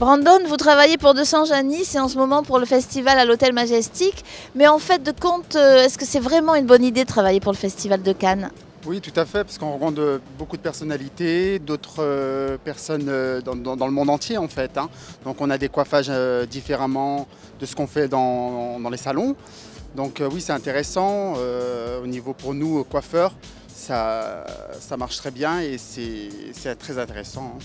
Brandon, vous travaillez pour 200 Janis et en ce moment pour le festival à l'Hôtel Majestic. Mais en fait de compte, est-ce que c'est vraiment une bonne idée de travailler pour le festival de Cannes? Oui, tout à fait, parce qu'on rencontre beaucoup de personnalités, d'autres personnes dans le monde entier en fait, hein. Donc on a des coiffages différemment de ce qu'on fait dans les salons. Donc oui, c'est intéressant. Au niveau pour nous, coiffeurs, ça marche très bien et c'est très intéressant, hein.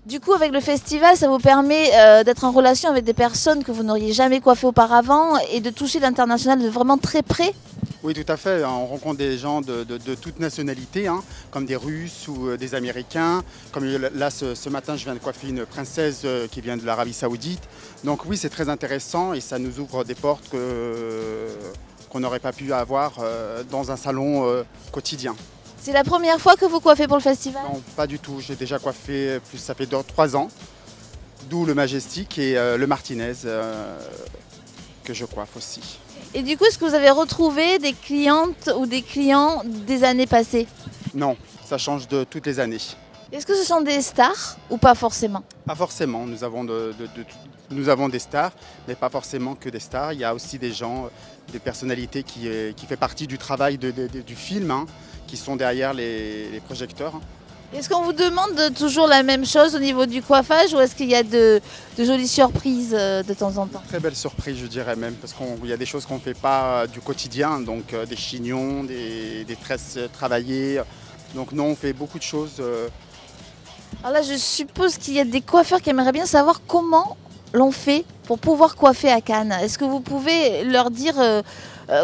Du coup, avec le festival, ça vous permet d'être en relation avec des personnes que vous n'auriez jamais coiffées auparavant et de toucher l'international de vraiment très près? Oui, tout à fait. On rencontre des gens de toute nationalité, hein, comme des Russes ou des Américains. Comme là, ce matin, je viens de coiffer une princesse qui vient de l'Arabie Saoudite. Donc oui, c'est très intéressant et ça nous ouvre des portes qu'on n'aurait pas pu avoir dans un salon quotidien. C'est la première fois que vous coiffez pour le festival? Non, pas du tout. J'ai déjà coiffé, ça fait 3 ans, d'où le Majestic et le Martinez que je coiffe aussi. Et du coup, est-ce que vous avez retrouvé des clientes ou des clients des années passées? Non, ça change de toutes les années. Est-ce que ce sont des stars ou pas forcément? Pas forcément, nous avons des stars, mais pas forcément que des stars. Il y a aussi des gens, des personnalités qui font partie du travail du film, hein, qui sont derrière les projecteurs. Est-ce qu'on vous demande toujours la même chose au niveau du coiffage ou est-ce qu'il y a de jolies surprises de temps en temps? Très belle surprise, je dirais même, parce qu'il y a des choses qu'on ne fait pas du quotidien, donc des chignons, des tresses travaillées. Donc non, on fait beaucoup de choses. Alors là, je suppose qu'il y a des coiffeurs qui aimeraient bien savoir comment l'on fait pour pouvoir coiffer à Cannes. Est-ce que vous pouvez leur dire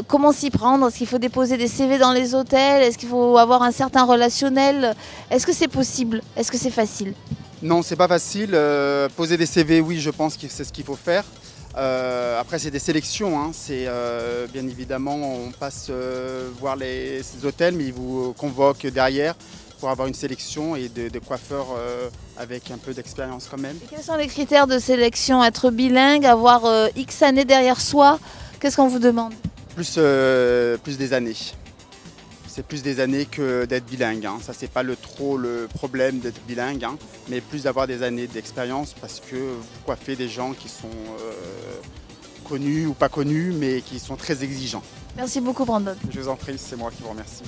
comment s'y prendre? Est-ce qu'il faut déposer des CV dans les hôtels? Est-ce qu'il faut avoir un certain relationnel? Est-ce que c'est possible? Est-ce que c'est facile? Non, c'est pas facile. Poser des CV, oui, je pense que c'est ce qu'il faut faire. Après, c'est des sélections, hein. C'est bien évidemment, on passe voir ces hôtels, mais ils vous convoquent derrière pour avoir une sélection et de coiffeurs avec un peu d'expérience quand même. Et quels sont les critères de sélection? Être bilingue, avoir X années derrière soi? Qu'est-ce qu'on vous demande? Plus des années. C'est plus des années que d'être bilingue, hein. Ça, c'est pas trop le problème d'être bilingue, hein, mais plus d'avoir des années d'expérience parce que vous coiffez des gens qui sont connus ou pas connus, mais qui sont très exigeants. Merci beaucoup, Brandon. Je vous en prie, c'est moi qui vous remercie.